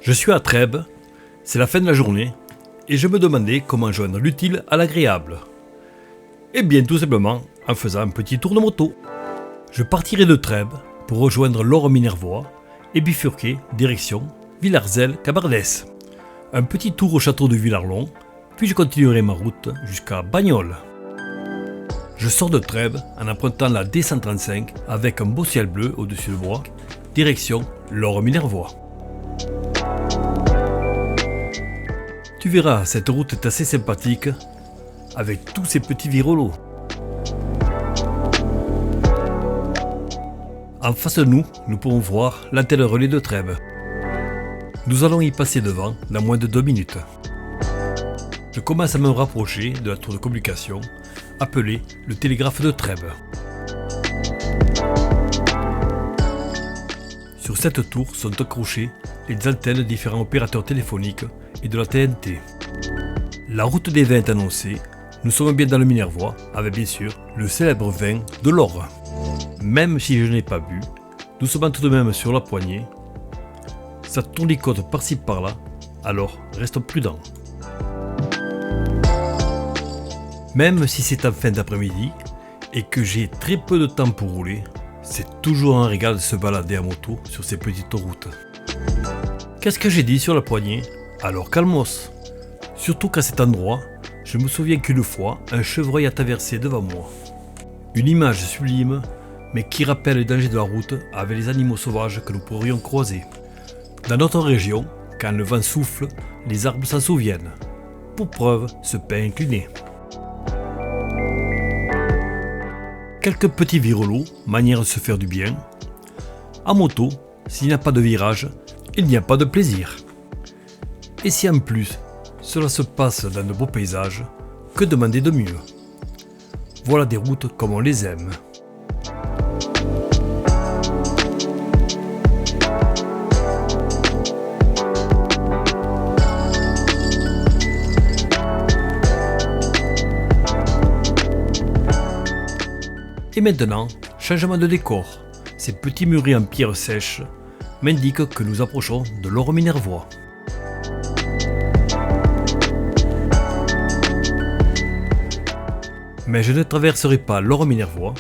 Je suis à Trèbes, c'est la fin de la journée, et je me demandais comment joindre l'utile à l'agréable. Eh bien tout simplement en faisant un petit tour de moto. Je partirai de Trèbes pour rejoindre l'Orre-Minervois et bifurquer direction Villars-Cabardès. Un petit tour au château de Villarlon, puis je continuerai ma route jusqu'à Bagnoles. Je sors de Trèbes en empruntant la D135 avec un beau ciel bleu au-dessus de moi, direction l'Orre-Minervois. Tu verras, cette route est assez sympathique avec tous ces petits virolos. En face de nous, nous pouvons voir l'antenne relais de Trèbes. Nous allons y passer devant dans moins de 2 minutes. Je commence à me rapprocher de la tour de communication appelée le télégraphe de Trèbes. Sur cette tour sont accrochées les antennes de différents opérateurs téléphoniques et de la TNT. La route des vins est annoncée. Nous sommes bien dans le Minervois avec bien sûr le célèbre vin de l'Orre. Même si je n'ai pas bu, nous sommes tout de même sur la poignée. Ça tournicote par-ci par-là, alors restons prudents. Même si c'est en fin d'après-midi et que j'ai très peu de temps pour rouler, c'est toujours un régal de se balader à moto sur ces petites routes. Qu'est-ce que j'ai dit sur la poignée? Alors calmos. Surtout qu'à cet endroit, je me souviens qu'une fois, un chevreuil a traversé devant moi. Une image sublime, mais qui rappelle les dangers de la route avec les animaux sauvages que nous pourrions croiser. Dans notre région, quand le vent souffle, les arbres s'en souviennent. Pour preuve, ce pin incliné. Quelques petits virelots, manière de se faire du bien. En moto, s'il n'y a pas de virage, il n'y a pas de plaisir. Et si en plus, cela se passe dans de beaux paysages, que demander de mieux? Voilà des routes comme on les aime. Et maintenant, changement de décor. Ces petits murets en pierre sèche m'indiquent que nous approchons de l'Orre-Minervois. Mais je ne traverserai pas l'Orre-Minervois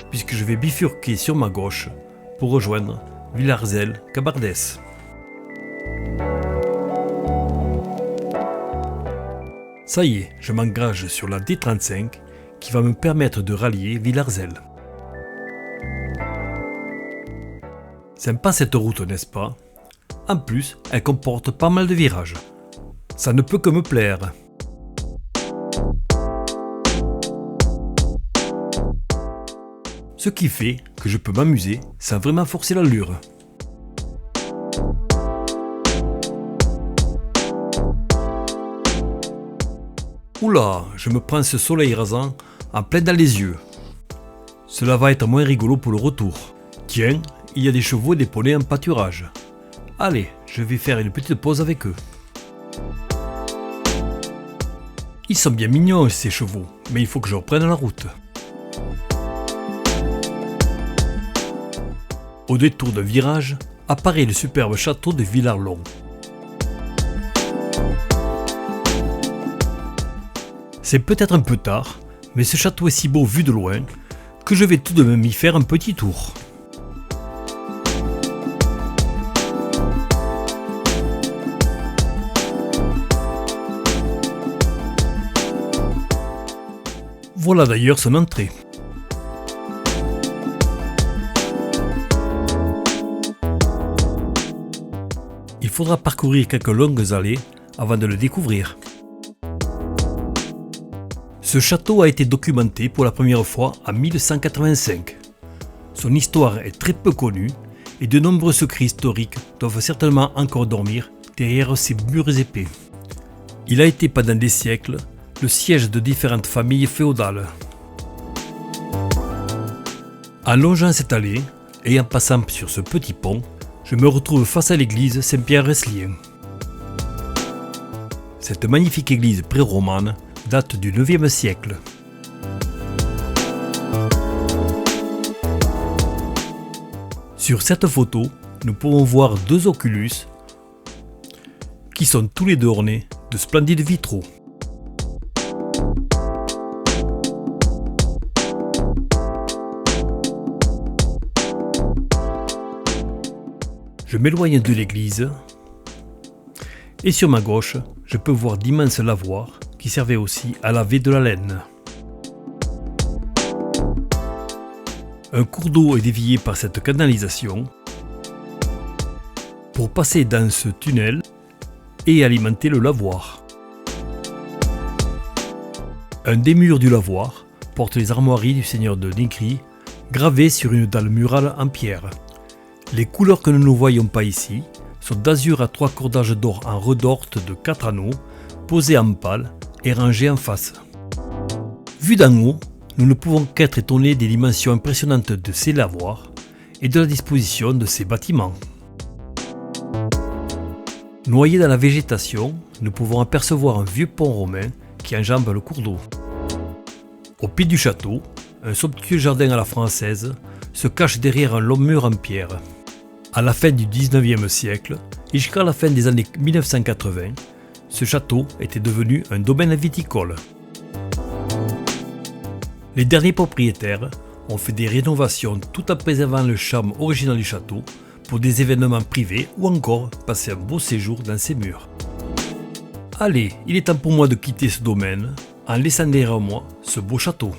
puisque je vais bifurquer sur ma gauche pour rejoindre Villars-Cabardès. Ça y est, je m'engage sur la D35 qui va me permettre de rallier Villars. Sympa cette route, n'est-ce pas? En plus, elle comporte pas mal de virages. Ça ne peut que me plaire. Ce qui fait que je peux m'amuser sans vraiment forcer l'allure. Oula, je me prends ce soleil rasant en plein dans les yeux. Cela va être moins rigolo pour le retour. Tiens, il y a des chevaux et des poneys en pâturage. Allez, je vais faire une petite pause avec eux. Ils sont bien mignons ces chevaux, mais il faut que je reprenne la route. Au détour d'un virage, apparaît le superbe château de Villarlon. C'est peut-être un peu tard, mais ce château est si beau vu de loin que je vais tout de même y faire un petit tour. Voilà d'ailleurs son entrée. Il faudra parcourir quelques longues allées avant de le découvrir. Ce château a été documenté pour la première fois en 1185. Son histoire est très peu connue et de nombreux secrets historiques doivent certainement encore dormir derrière ces murs épais. Il a été pendant des siècles le siège de différentes familles féodales. En longeant cette allée et en passant sur ce petit pont, je me retrouve face à l'église Saint-Pierre-Reslien. Cette magnifique église pré-romane date du 9e siècle. Sur cette photo, nous pouvons voir deux oculus qui sont tous les deux ornés de splendides vitraux. Je m'éloigne de l'église et sur ma gauche, je peux voir d'immenses lavoirs qui servaient aussi à laver de la laine. Un cours d'eau est dévié par cette canalisation pour passer dans ce tunnel et alimenter le lavoir. Un des murs du lavoir porte les armoiries du seigneur de Nigry gravées sur une dalle murale en pierre. Les couleurs que nous ne voyons pas ici sont d'azur à 3 cordages d'or en redorte de 4 anneaux, posés en pal et rangés en face. Vu d'en haut, nous ne pouvons qu'être étonnés des dimensions impressionnantes de ces lavoirs et de la disposition de ces bâtiments. Noyé dans la végétation, nous pouvons apercevoir un vieux pont romain qui enjambe le cours d'eau. Au pied du château, un somptueux jardin à la française se cache derrière un long mur en pierre. À la fin du 19e siècle et jusqu'à la fin des années 1980, ce château était devenu un domaine viticole. Les derniers propriétaires ont fait des rénovations tout en préservant le charme original du château pour des événements privés ou encore passer un beau séjour dans ses murs. Allez, il est temps pour moi de quitter ce domaine en laissant derrière moi ce beau château.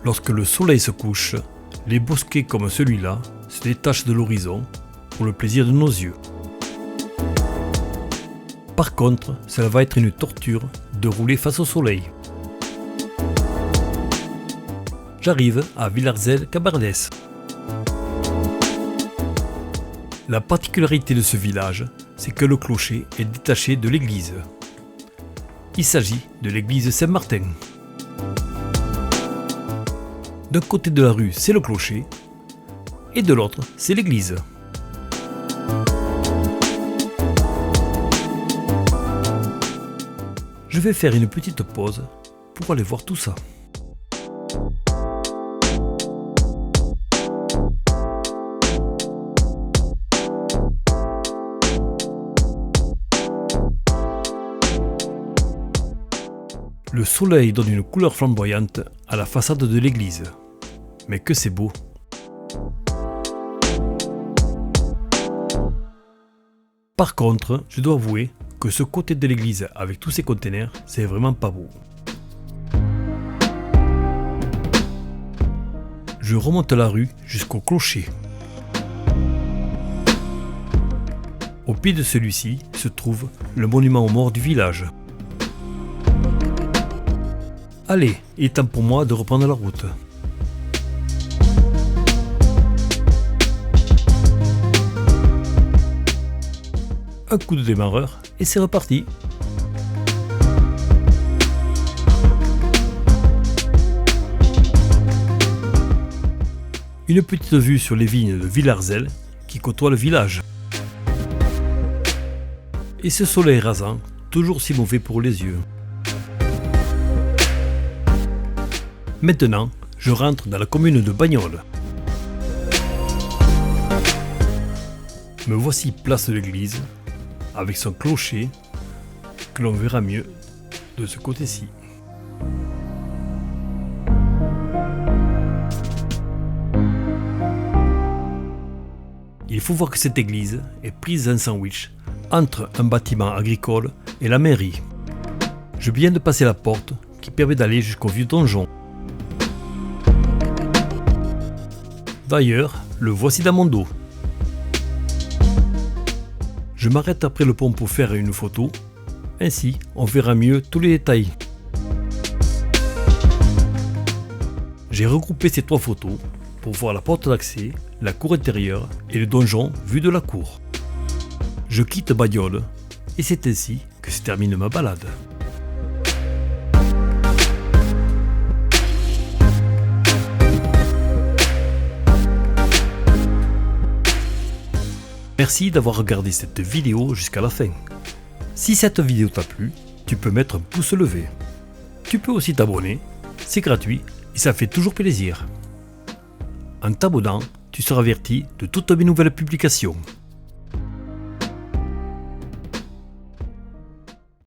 Lorsque le soleil se couche, les bosquets comme celui-là se détachent de l'horizon pour le plaisir de nos yeux. Par contre, cela va être une torture de rouler face au soleil. J'arrive à Villars-Cabardès. La particularité de ce village, c'est que le clocher est détaché de l'église. Il s'agit de l'église Saint-Martin. D'un côté de la rue, c'est le clocher, et de l'autre, c'est l'église. Je vais faire une petite pause pour aller voir tout ça. Le soleil donne une couleur flamboyante à la façade de l'église. Mais que c'est beau! Par contre, je dois avouer que ce côté de l'église avec tous ces containers, c'est vraiment pas beau. Je remonte la rue jusqu'au clocher. Au pied de celui-ci se trouve le monument aux morts du village. Allez, il est temps pour moi de reprendre la route. Un coup de démarreur et c'est reparti. Une petite vue sur les vignes de Villarzel qui côtoient le village. Et ce soleil rasant, toujours si mauvais pour les yeux. Maintenant, je rentre dans la commune de Bagnoles. Me voici place de l'église, avec son clocher, que l'on verra mieux de ce côté-ci. Il faut voir que cette église est prise en sandwich entre un bâtiment agricole et la mairie. Je viens de passer la porte qui permet d'aller jusqu'au vieux donjon. D'ailleurs, le voici dans mon dos. Je m'arrête après le pont pour faire une photo, ainsi on verra mieux tous les détails. J'ai regroupé ces 3 photos pour voir la porte d'accès, la cour intérieure et le donjon vu de la cour. Je quitte Bagnoles et c'est ainsi que se termine ma balade. Merci d'avoir regardé cette vidéo jusqu'à la fin. Si cette vidéo t'a plu, tu peux mettre un pouce levé. Tu peux aussi t'abonner, c'est gratuit et ça fait toujours plaisir. En t'abonnant, tu seras averti de toutes mes nouvelles publications.